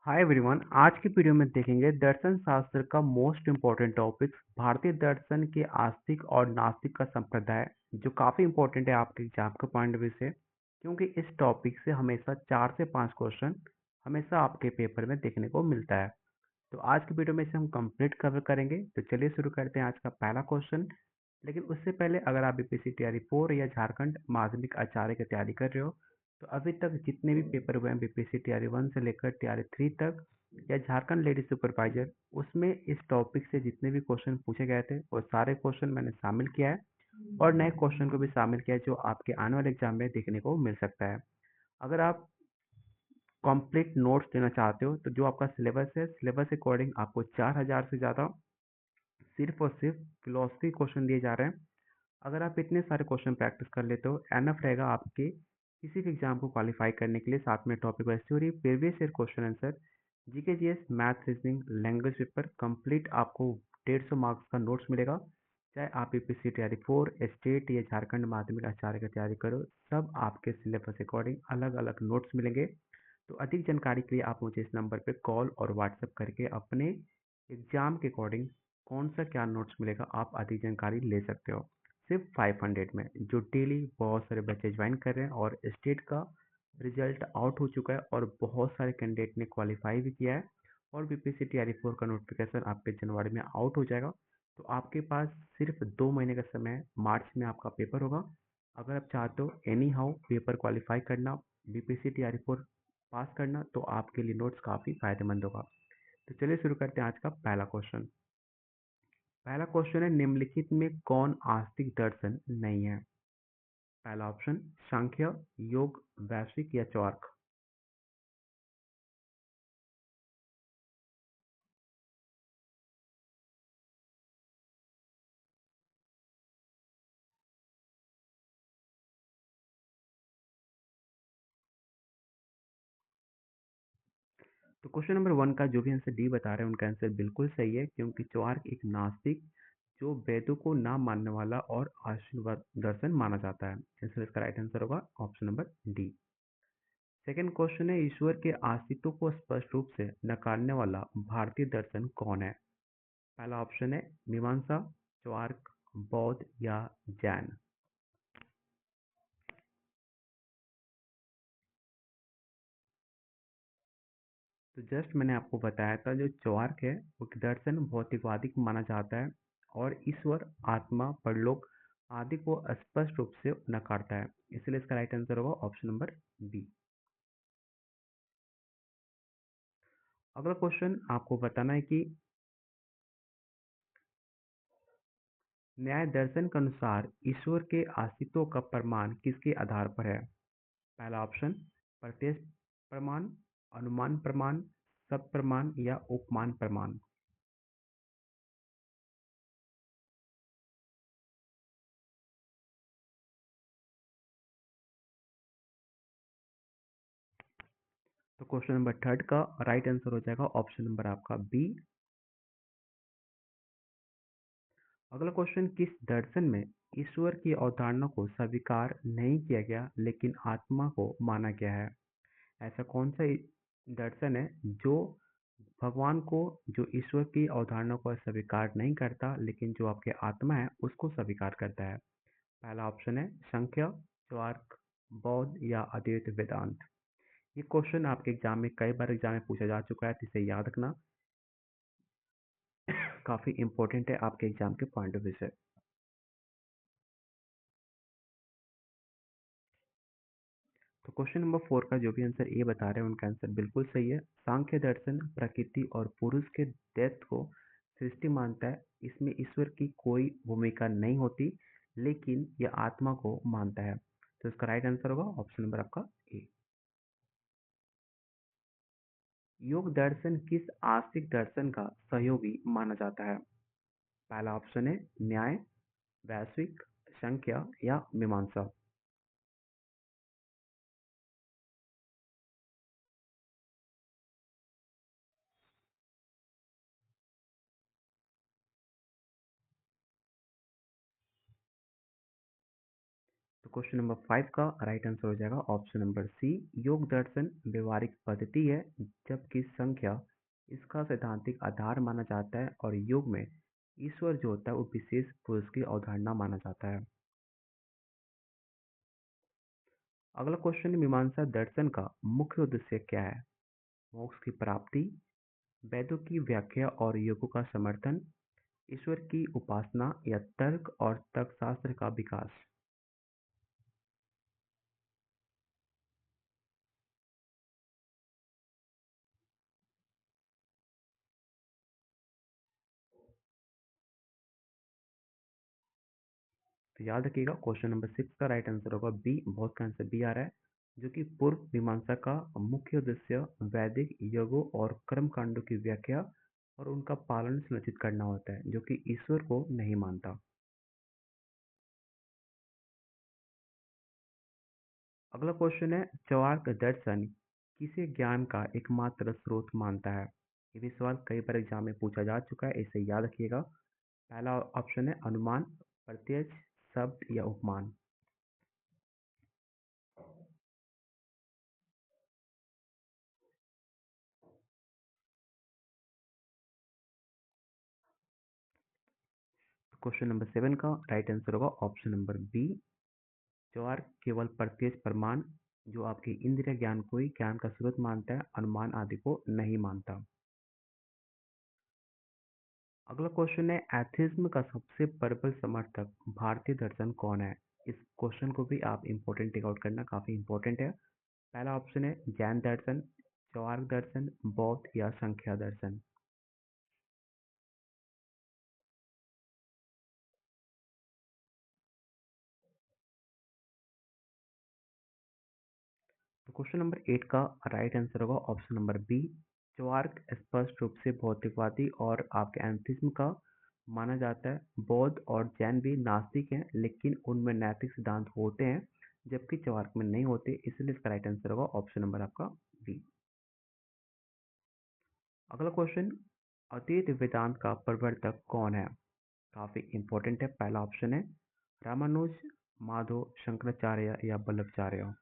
Hi everyone. आज की video में देखेंगे दर्शन शास्त्र का मोस्ट इम्पोर्टेंट टॉपिक्स भारतीय दर्शन के आस्तिक और नास्तिक का संप्रदाय, जो काफ़ी इम्पोर्टेंट है आपके एग्जाम के पॉइंट ऑफ व्यू से, क्योंकि इस टॉपिक से हमेशा 4 से 5 क्वेश्चन हमेशा आपके पेपर में देखने को मिलता है। तो आज की वीडियो में इसे हम कंप्लीट कवर करेंगे। तो चलिए शुरू करते हैं आज का पहला क्वेश्चन। लेकिन उससे पहले अगर आप बीपीएससी तैयारी 4 या झारखंड माध्यमिक आचार्य की तैयारी कर रहे हो, तो अभी तक जितने भी पेपर हुए हैं बीपीएससी तैयारी 1 से लेकर तैयारी 3 तक, या झारखंड लेडी सुपरवाइजर, उसमें इस टॉपिक से जितने भी क्वेश्चन पूछे गए थे वो सारे क्वेश्चन मैंने शामिल किया है, और नए क्वेश्चन को भी शामिल किया है जो आपके आने वाले एग्जाम में देखने को मिल सकता है। अगर आप कंप्लीट नोट्स देना चाहते हो, तो जो आपका सिलेबस है, सिलेबस अकॉर्डिंग आपको 4000 से ज़्यादा सिर्फ और सिर्फ फिलोसफी क्वेश्चन दिए जा रहे हैं। अगर आप इतने सारे क्वेश्चन प्रैक्टिस कर लेते हो, एनफ रहेगा आपके किसी भी एग्जाम को क्वालिफाई करने के लिए। साथ में topic wise theory, previous year question answer, GK GS, math, reasoning, language paper complete आपको 150 मार्क्स का नोट्स मिलेगा। चाहे आप यूपीएससी तैयारी 4, स्टेट या झारखंड माध्यमिक आचार्य की तैयारी करो, सब आपके सिलेबस अकॉर्डिंग अलग अलग नोट्स मिलेंगे। तो अधिक जानकारी के लिए आप मुझे इस नंबर पर कॉल और व्हाट्सएप करके अपने एग्जाम के अकॉर्डिंग कौन सा क्या नोट्स मिलेगा आप अधिक जानकारी ले सकते हो। सिर्फ 500 में, जो डेली बहुत सारे बच्चे ज्वाइन कर रहे हैं, और स्टेट का रिजल्ट आउट हो चुका है और बहुत सारे कैंडिडेट ने क्वालिफाई भी किया है, और बीपीएससी टीआरई 4 का नोटिफिकेशन आपके जनवरी में आउट हो जाएगा। तो आपके पास सिर्फ 2 महीने का समय है। मार्च में आपका पेपर होगा। अगर आप चाहते हो एनी हाउ पेपर क्वालिफाई करना, बीपीएससी टीआरई 4 पास करना, तो आपके लिए नोट्स काफ़ी फायदेमंद होगा। तो चलिए शुरू करते हैं आज का पहला क्वेश्चन। पहला क्वेश्चन है, निम्नलिखित में कौन आस्तिक दर्शन नहीं है? पहला ऑप्शन सांख्य, योग, वैश्विक या चौर्क। तो क्वेश्चन नंबर 1 का जो भी आंसर डी बता रहे हैं उनका आंसर बिल्कुल सही है, क्योंकि चौर्क एक नास्तिक, जो वेदों को ना मानने वाला और आशीर्वाद दर्शन माना जाता है। इसलिए इसका राइट आंसर होगा option number D. Second question है, ईश्वर के अस्तित्व को स्पष्ट रूप से नकारने वाला भारतीय दर्शन कौन है? पहला ऑप्शन है मीमांसा, चौर्क, बौद्ध या जैन। तो जस्ट मैंने आपको बताया था, जो चौर्क है वो दर्शन भौतिकवादी माना जाता है, और ईश्वर, आत्मा, परलोक आदि को स्पष्ट रूप से नकारता है। इसलिए इसका राइट आंसर होगा ऑप्शन नंबर बी। अगला क्वेश्चन आपको बताना है कि न्याय दर्शन के अनुसार ईश्वर के अस्तित्व का प्रमाण किसके आधार पर है? पहला ऑप्शन प्रत्यक्ष प्रमाण, अनुमान प्रमाण, सब प्रमाण या उपमान प्रमाण। तो क्वेश्चन नंबर थर्ड का राइट आंसर हो जाएगा ऑप्शन नंबर आपका बी। अगला क्वेश्चन, किस दर्शन में ईश्वर की अवधारणा को स्वीकार नहीं किया गया लेकिन आत्मा को माना गया है? ऐसा कौन सा दर्शन है जो भगवान को, जो ईश्वर की अवधारणा को स्वीकार नहीं करता, लेकिन जो आपके आत्मा है उसको स्वीकार करता है? पहला ऑप्शन है संख्या, स्वार्क, बौद्ध या अद्वैत वेदांत। ये क्वेश्चन आपके एग्जाम में कई बार एग्जाम में पूछा जा चुका है, तो इसे याद रखना काफ़ी इंपॉर्टेंट है आपके एग्जाम के पॉइंट ऑफ व्यू से। तो क्वेश्चन नंबर 4 का जो भी आंसर ए बता रहे हैं उनका आंसर बिल्कुल सही है। सांख्य दर्शन प्रकृति और पुरुष के द्वैत को सृष्टि मानता है। इसमें ईश्वर की कोई भूमिका नहीं होती, लेकिन यह आत्मा को मानता है। तो इसका राइट आंसर होगा ऑप्शन नंबर आपका ए। योग दर्शन किस आस्तिक दर्शन का सहयोगी माना जाता है? पहला ऑप्शन है न्याय, वैश्विक, संख्या या मीमांसा। तो तो क्वेश्चन नंबर 5 का राइट आंसर हो जाएगा ऑप्शन नंबर सी। योग दर्शन व्यवहारिक पद्धति है, जबकि संख्या इसका सैद्धांतिक आधार माना जाता है और योग में ईश्वर जो होता है वो विशेष पुरुष की अवधारणा माना जाता है। अगला क्वेश्चन, मीमांसा दर्शन का मुख्य उद्देश्य क्या है? मोक्ष की प्राप्ति, वेदों की व्याख्या और योगों का समर्थन, ईश्वर की उपासना या तर्क और तर्कशास्त्र का विकास। तो याद रखिएगा क्वेश्चन नंबर 6 का राइट आंसर होगा बी। बहुत का आंसर बी आ रहा है, जो कि पूर्व मीमांसा का मुख्य उद्देश्य वैदिक योगों और कर्म कांडों की व्याख्या और उनका पालन सुनिश्चित करना होता है, जो कि ईश्वर को नहीं मानता। अगला क्वेश्चन है, चौआर्क दर्शन किसे ज्ञान का एकमात्र स्रोत मानता है? ये भी सवाल कई बार एग्जाम में पूछा जा चुका है, इसे याद रखिएगा। पहला ऑप्शन है अनुमान, प्रत्यक्ष, शब्द या उपमान। क्वेश्चन नंबर 7 का राइट आंसर होगा ऑप्शन नंबर बी। ज्वार केवल प्रत्यक्ष प्रमाण, जो आपके इंद्रिय ज्ञान को ही ज्ञान का स्रोत मानता है, अनुमान आदि को नहीं मानता। अगला क्वेश्चन है, एथिज्म का सबसे प्रबल समर्थक भारतीय दर्शन कौन है? इस क्वेश्चन को भी आप इंपॉर्टेंट टेक आउट करना, काफी इंपॉर्टेंट है। पहला ऑप्शन है जैन दर्शन, चौर्क दर्शन, बौद्ध या संख्या दर्शन। तो क्वेश्चन नंबर 8 का राइट आंसर होगा ऑप्शन नंबर बी। चौआर्क स्पष्ट रूप से भौतिकवादी और आपके एंथिज्म का माना जाता है। बौद्ध और जैन भी नास्तिक हैं, लेकिन उनमें नैतिक सिद्धांत होते हैं, जबकि चौआर्क में नहीं होते, इसलिए इसका राइट आंसर होगा ऑप्शन नंबर आपका बी। अगला क्वेश्चन, अद्वैत वेदांत का प्रवर्तक कौन है? काफी इंपॉर्टेंट है। पहला ऑप्शन है रामानुज, माधव, शंकराचार्य या वल्लभाचार्य।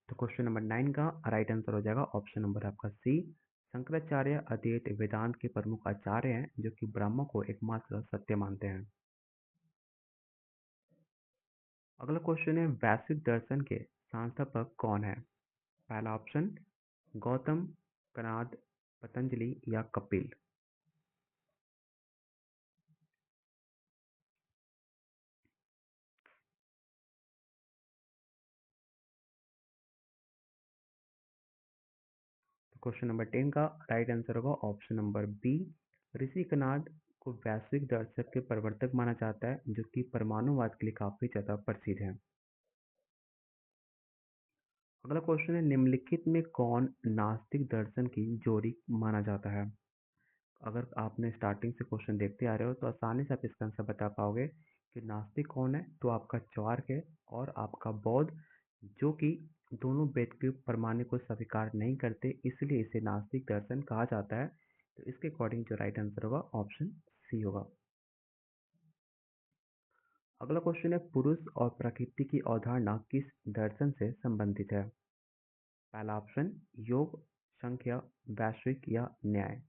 तो क्वेश्चन नंबर 9 का राइट आंसर हो जाएगा ऑप्शन नंबर आपका सी। शंकराचार्य अद्वैत वेदांत के प्रमुख आचार्य हैं, जो कि ब्रह्म को एकमात्र सत्य मानते हैं। अगला क्वेश्चन है, वैश्विक दर्शन के संस्थापक कौन है? पहला ऑप्शन गौतम, कणाद, पतंजलि या कपिल। तो क्वेश्चन नंबर 10 का राइट आंसर होगा ऑप्शन नंबर बी। ऋषि कणाद को वैश्विक दर्शक के प्रवर्तक माना जाता है, जो कि परमाणुवाद के लिए काफी ज्यादा प्रसिद्ध है। अगला क्वेश्चन है, निम्नलिखित में कौन नास्तिक दर्शन की जोड़ी माना जाता है? अगर आपने स्टार्टिंग से क्वेश्चन देखते आ रहे हो तो आसानी से आप इसका आंसर बता पाओगे कि नास्तिक कौन है। तो आपका चौर्क है और आपका बौद्ध, जो कि दोनों वेद के प्रमाण को स्वीकार नहीं करते, इसलिए इसे नास्तिक दर्शन कहा जाता है। तो इसके अकॉर्डिंग जो राइट आंसर होगा ऑप्शन सी होगा। अगला क्वेश्चन है, पुरुष और प्रकृति की अवधारणा किस दर्शन से संबंधित है? पहला ऑप्शन योग, संख्या, वैश्विक या न्याय।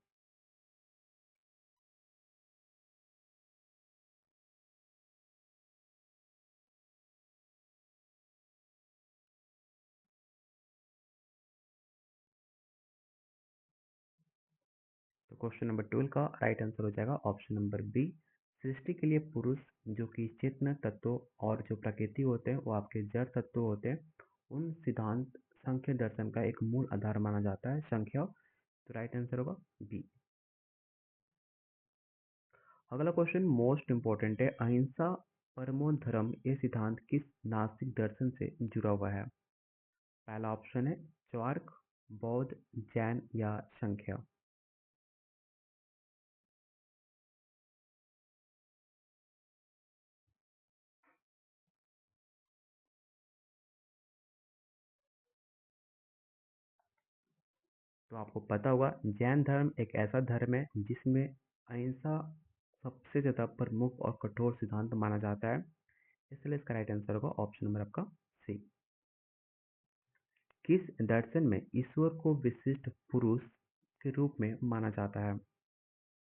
तो क्वेश्चन नंबर 12 का राइट आंसर हो जाएगा ऑप्शन नंबर बी। सृष्टि के लिए पुरुष, जो कि चेतन तत्व, और जो प्रकृति होते हैं वो आपके जड़ तत्व होते हैं, उन सिद्धांत संख्या दर्शन का एक मूल आधार माना जाता है संख्या। तो राइट आंसर होगा बी। अगला क्वेश्चन मोस्ट इंपॉर्टेंट है, अहिंसा परमो धर्म ये सिद्धांत किस नास्तिक दर्शन से जुड़ा हुआ है? पहला ऑप्शन है चार्क, बौद्ध, जैन या संख्या। तो आपको पता होगा जैन धर्म एक ऐसा धर्म है जिसमें अहिंसा सबसे ज़्यादा प्रमुख और कठोर सिद्धांत माना जाता है। इसलिए इसका राइट आंसर होगा ऑप्शन नंबर आपका सी। किस दर्शन में ईश्वर को विशिष्ट पुरुष के रूप में माना जाता है?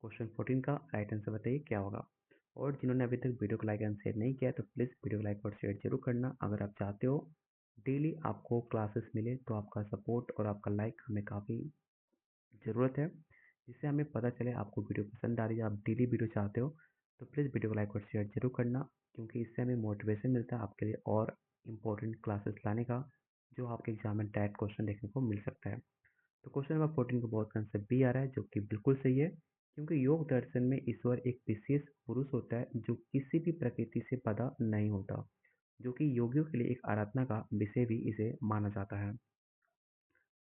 क्वेश्चन 14 का राइट आंसर बताइए क्या होगा। और जिन्होंने अभी तक वीडियो को लाइक एंड शेयर नहीं किया है तो प्लीज़ वीडियो को लाइक और शेयर जरूर करना। अगर आप चाहते हो डेली आपको क्लासेस मिले तो आपका सपोर्ट और आपका लाइक हमें काफ़ी ज़रूरत है, जिससे हमें पता चले आपको वीडियो पसंद आ रही है, आप डेली वीडियो चाहते हो तो प्लीज़ वीडियो को लाइक और शेयर जरूर करना, क्योंकि इससे हमें मोटिवेशन मिलता है आपके लिए और इम्पोर्टेंट क्लासेस लाने का, जो आपके एग्जाम में डायरेक्ट क्वेश्चन देखने को मिल सकता है। तो क्वेश्चन नंबर 14 को बहुत आंसर बी आ रहा है, जो कि बिल्कुल सही है, क्योंकि योग दर्शन में ईश्वर एक विशेष पुरुष होता है जो किसी भी प्रकृति से पैदा नहीं होता, जो कि योगियों के लिए एक आराधना का विषय भी इसे माना जाता है।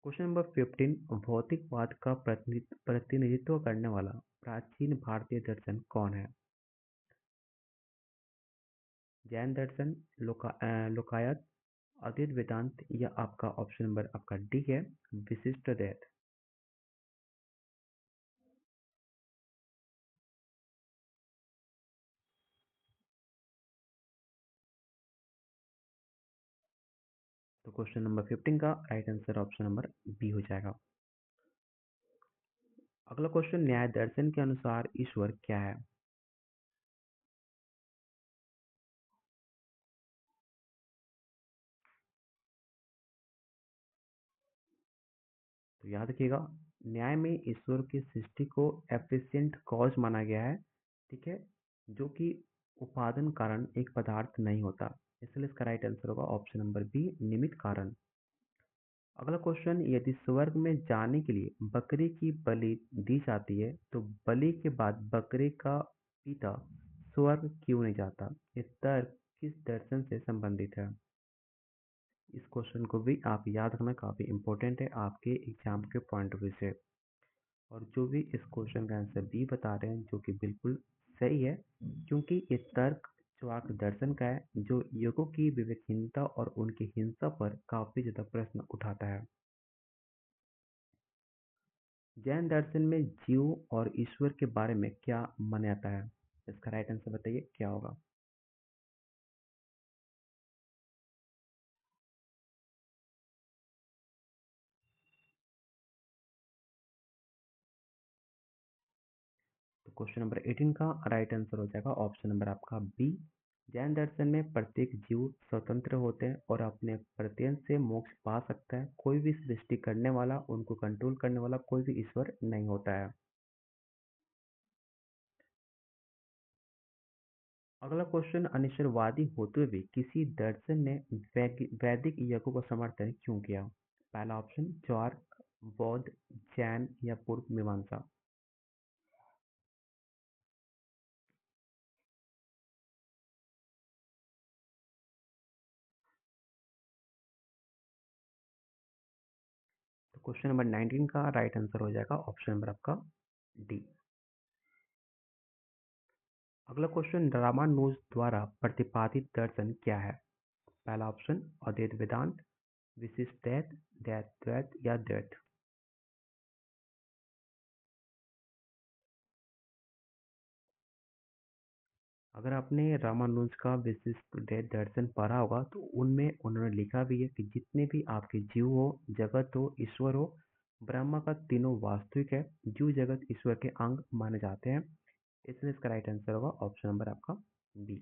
क्वेश्चन नंबर 15, भौतिकवाद का प्रतिनिधित्व करने वाला प्राचीन भारतीय दर्शन कौन है? जैन दर्शन, लोकायत, अद्वैत वेदांत या आपका ऑप्शन नंबर आपका डी है विशिष्ट द्वैत। तो क्वेश्चन नंबर 15 का right answer option number B हो जाएगा। अगला क्वेश्चन, न्याय दर्शन के अनुसार ईश्वर क्या है? तो याद रखिएगा, न्याय में ईश्वर की सृष्टि को एफिशिएंट कॉज माना गया है, ठीक है, जो कि उपादान कारण एक पदार्थ नहीं होता, इसलिए इसका राइट आंसर होगा ऑप्शन नंबर बी निमित्त कारण। अगला क्वेश्चन, यदि स्वर्ग में जाने के लिए बकरी की बलि दी जाती है तो बलि के बाद बकरे का पिता स्वर्ग क्यों नहीं जाता? ये तर्क किस दर्शन से संबंधित है? इस क्वेश्चन को भी आप याद रखना, काफी इंपॉर्टेंट है आपके एग्जाम के पॉइंट ऑफ व्यू से। और जो भी इस क्वेश्चन का आंसर बी बता रहे हैं, जो कि बिल्कुल सही है, क्योंकि ये तर्क चार्वाक दर्शन का है, जो युगों की विवेकहीनता और उनकी हिंसा पर काफी ज्यादा प्रश्न उठाता है। जैन दर्शन में जीव और ईश्वर के बारे में क्या माना जाता है? इसका राइट आंसर बताइए क्या होगा। तो क्वेश्चन नंबर 18 का राइट आंसर हो जाएगा ऑप्शन नंबर आपका बी। जैन दर्शन में प्रत्येक जीव स्वतंत्र होते हैं और अपने प्रत्यय से मोक्ष पा सकता है, कोई भी सृष्टि करने वाला, उनको कंट्रोल करने वाला कोई भी ईश्वर नहीं होता है। अगला क्वेश्चन, अनिश्वरवादी होते हुए भी किसी दर्शन ने वैदिक यज्ञों का समर्थन क्यों किया? पहला ऑप्शन चार्क, बौद्ध, जैन या पूर्व मीमांसा। तो क्वेश्चन नंबर 19 का राइट आंसर हो जाएगा ऑप्शन नंबर आपका डी। अगला क्वेश्चन, रामानुज द्वारा प्रतिपादित दर्शन क्या है? पहला ऑप्शन अद्वैत वेदांत, विशिष्ट द्वैत, द्वैत द्वैत या द्वैत। अगर आपने रामानुज का विशिष्ट द्वैत दर्शन पढ़ा होगा तो उनमें उन्होंने लिखा भी है कि जितने भी आपके जीव हो, जगत हो, ईश्वर हो, ब्रह्मा का तीनों वास्तविक है, जीव जगत ईश्वर के अंग माने जाते हैं, इसलिए इसका राइट आंसर होगा ऑप्शन नंबर आपका बी।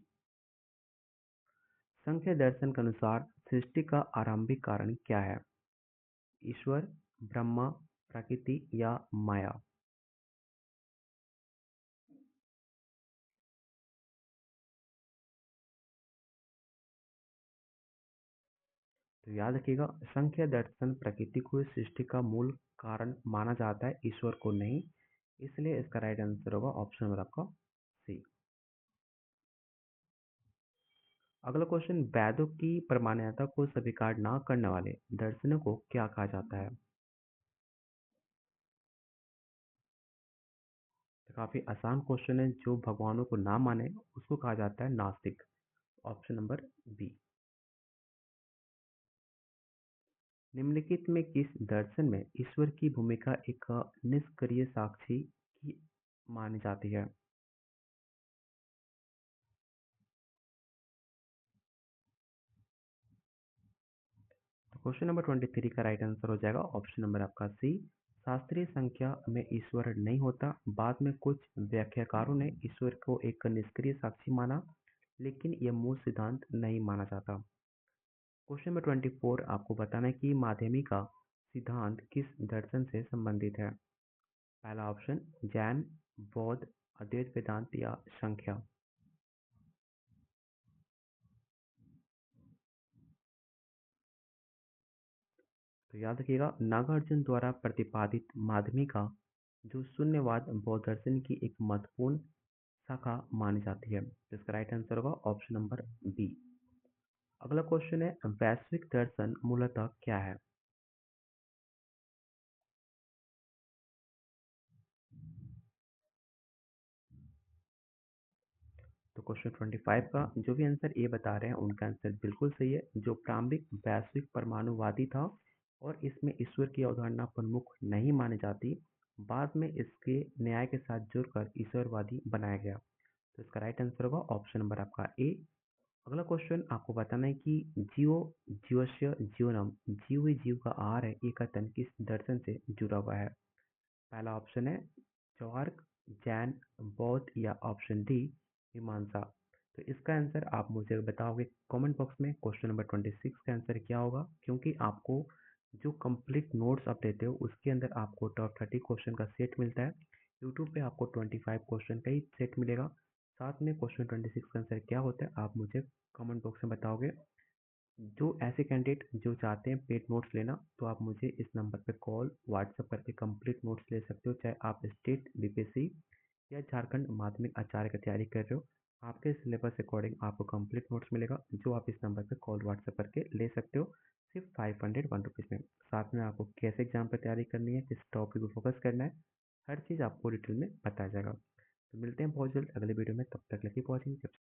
संख्या दर्शन के अनुसार सृष्टि का आरंभिक कारण क्या है? ईश्वर, ब्रह्मा, प्रकृति या माया। तो याद रखिएगा, संख्या दर्शन प्रकृति को सृष्टि का मूल कारण माना जाता है, ईश्वर को नहीं, इसलिए इसका राइट आंसर होगा ऑप्शन नंबर आपका सी। अगला क्वेश्चन, वेदों की प्रमाणिकता को स्वीकार न करने वाले दर्शनों को क्या कहा जाता है? तो काफी आसान क्वेश्चन है, जो भगवानों को ना माने उसको कहा जाता है नास्तिक, ऑप्शन नंबर बी। निम्नलिखित में किस दर्शन में ईश्वर की भूमिका एक निष्क्रिय साक्षी की मानी जाती है? तो क्वेश्चन नंबर 23 का राइट आंसर हो जाएगा ऑप्शन नंबर आपका सी। शास्त्रीय संख्या में ईश्वर नहीं होता। बाद में कुछ व्याख्याकारों ने ईश्वर को एक निष्क्रिय साक्षी माना, लेकिन यह मूल सिद्धांत नहीं माना जाता। क्वेश्चन नंबर 24 आपको बताना है कि माध्यमी का सिद्धांत किस दर्शन से संबंधित है? पहला ऑप्शन जैन, बौद्ध, अद्वैत वेदांत या संख्या। तो याद रखिएगा, नागार्जुन द्वारा प्रतिपादित माध्यमी का जो शून्यवाद बौद्ध दर्शन की एक महत्वपूर्ण शाखा मानी जाती है। तो इसका राइट आंसर होगा ऑप्शन नंबर बी। अगला क्वेश्चन है, वैश्विक दर्शन मूलतः क्या है? तो क्वेश्चन 25 का जो भी आंसर ए बता रहे हैं उनका आंसर बिल्कुल सही है। जो प्रारंभिक वैश्विक परमाणुवादी था और इसमें ईश्वर की अवधारणा प्रमुख नहीं मानी जाती, बाद में इसके न्याय के साथ जुड़कर ईश्वरवादी बनाया गया। तो इसका राइट आंसर होगा ऑप्शन नंबर आपका ए। अगला क्वेश्चन आपको बताना है कि जीवो जीवस्य जीवनम, जीव ही जीव का आहार है, ये कथन किस दर्शन से जुड़ा हुआ है? पहला ऑप्शन है चौर्क, जैन, बौद्ध या ऑप्शन डी मीमांसा। तो इसका आंसर आप मुझे बताओगे कमेंट बॉक्स में। क्वेश्चन नंबर 26 का आंसर क्या होगा? क्योंकि आपको जो कंप्लीट नोट्स आप देते हो उसके अंदर आपको टॉप 30 क्वेश्चन का सेट मिलता है। यूट्यूब पे आपको 25 क्वेश्चन का ही सेट मिलेगा। साथ में क्वेश्चन 26 का आंसर क्या होता है आप मुझे कमेंट बॉक्स में बताओगे। जो ऐसे कैंडिडेट जो चाहते हैं पेड नोट्स लेना, तो आप मुझे इस नंबर पे कॉल व्हाट्सएप करके कंप्लीट नोट्स ले सकते हो। चाहे आप स्टेट बीपीएससी या झारखंड माध्यमिक आचार्य की तैयारी कर रहे हो, आपके सिलेबस अकॉर्डिंग आपको कंप्लीट नोट्स मिलेगा, जो आप इस नंबर पे कॉल व्हाट्सएप करके ले सकते हो सिर्फ 501 रुपीज़ में। साथ में आपको कैसे एग्जाम पर तैयारी करनी है, किस टॉपिक पर फोकस करना है, हर चीज़ आपको डिटेल में बताया जाएगा। तो मिलते हैं बहुत जल्द अगले वीडियो में, तब तक लकी वॉचिंग।